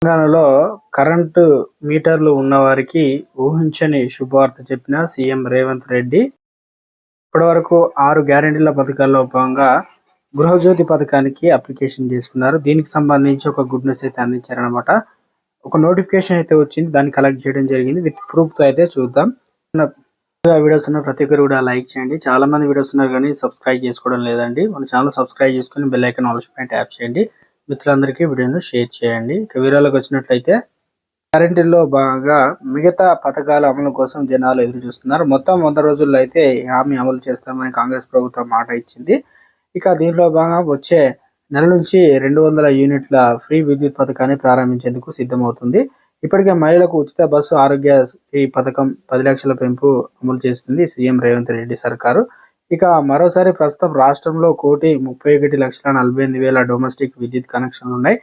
తెలంగాణలో కరెంటు మీటర్లు ఉన్నవారికి ఊహించని శుభవార్త చెప్పిన సీఎం రేవంత్ రెడ్డి. ఇప్పటివరకు 6 గ్యారెంటీల పథకాల్లో భాగంగా గృహజ్యోతి పథకానికి అప్లికేషన్ చేసుకున్నారు. దీనికి సంబంధించి ఒక గుడ్ న్యూస్ అయితే అందించారనమాట. ఒక నోటిఫికేషన్ అయితే వచ్చింది, దాన్ని కలెక్ట్ చేయడం జరిగింది. విత్ ప్రూఫ్తో అయితే చూద్దాం. వీడియోస్ ఉన్న ప్రతి ఒక్కరు కూడా లైక్ చేయండి. చాలా మంది వీడియోస్ ఉన్నారు కానీ సబ్స్క్రైబ్ చేసుకోవడం లేదండి. మన ఛానల్ సబ్స్క్రైబ్ చేసుకుని బెల్ ఐకాన్ ఆల్ పైన ట్యాప్ చేయండి. మిత్రులందరికీ వీడియోను షేర్ చేయండి. ఇక వీడియోలోకి వచ్చినట్లయితే గ్యారెంటీల్లో భాగంగా మిగతా పథకాల అమలు కోసం జనాలు ఎదురు చూస్తున్నారు. మొత్తం 100 రోజుల్లో అయితే హామీ అమలు చేస్తామని కాంగ్రెస్ ప్రభుత్వం మాట ఇచ్చింది. ఇక దీనిలో భాగంగా వచ్చే నెల నుంచి 200 యూనిట్ల ఫ్రీ విద్యుత్ పథకాన్ని ప్రారంభించేందుకు సిద్ధమవుతుంది. ఇప్పటికే మహిళలకు ఉచిత బస్సు ఆరోగ్యశ్రీ పథకం 10 లక్షల పెంపు అమలు చేస్తుంది సీఎం రేవంత్ రెడ్డి సర్కారు. ఇక మరోసారి ప్రస్తుతం రాష్ట్రంలో 1,31,48,000 డొమెస్టిక్ విద్యుత్ కనెక్షన్లు ఉన్నాయి.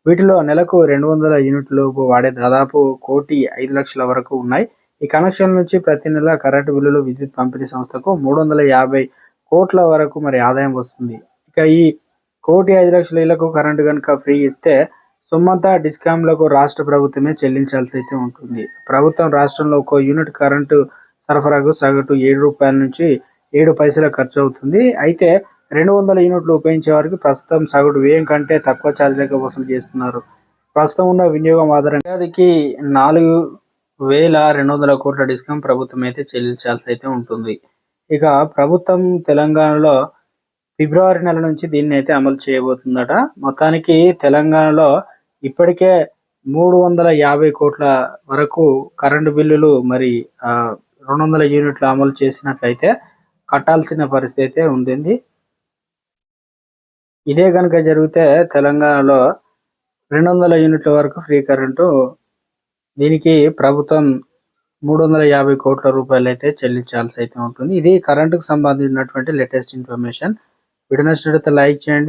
వీటిలో నెలకు 200 యూనిట్ల లోపు వాడే దాదాపు 1,05,00,000 వరకు ఉన్నాయి. ఈ కనెక్షన్ల నుంచి ప్రతి నెల కరెంటు బిల్లులు విద్యుత్ పంపిణీ సంస్థకు 350 కోట్ల వరకు ఆదాయం వస్తుంది. ఇక ఈ 1,05,00,000 ఇళ్లకు కరెంటు కనుక ఫ్రీ ఇస్తే సొమ్మంతా డిస్కామ్లకు రాష్ట్ర ప్రభుత్వమే చెల్లించాల్సి అయితే ఉంటుంది. ప్రభుత్వం రాష్ట్రంలో 1 యూనిట్ కరెంటు సరఫరాకు సగటు ₹7 నుంచి 7 పైసల ఖర్చు అవుతుంది. అయితే 200 యూనిట్లు ఉపయోగించే వారికి ప్రస్తుతం సగటు వ్యయం కంటే తక్కువ ఛార్జీలకు వసూలు చేస్తున్నారు. ప్రస్తుతం ఉన్న వినియోగం ఆధారంగా ఏడాదికి 4,200 కోట్ల డిస్కౌంట్ ప్రభుత్వం అయితే చెల్లించాల్సి అయితే ఉంటుంది. ఇక ప్రభుత్వం తెలంగాణలో ఫిబ్రవరి నెల నుంచి దీన్ని అయితే అమలు చేయబోతుందట. మొత్తానికి తెలంగాణలో ఇప్పటికే 350 కోట్ల వరకు కరెంటు బిల్లులు 200 యూనిట్లు అమలు చేసినట్లయితే కట్టాల్సిన పరిస్థితి అయితే ఉంటుంది. ఇదే కనుక జరిగితే తెలంగాణలో 200 యూనిట్ల వరకు ఫ్రీ కరెంటు, దీనికి ప్రభుత్వం 350 కోట్ల రూపాయలు అయితే చెల్లించాల్సి అయితే ఉంటుంది. ఇది కరెంటుకు సంబంధించినటువంటి లేటెస్ట్ ఇన్ఫర్మేషన్. వీడియో నచ్చినట్లయితే లైక్ చేయండి.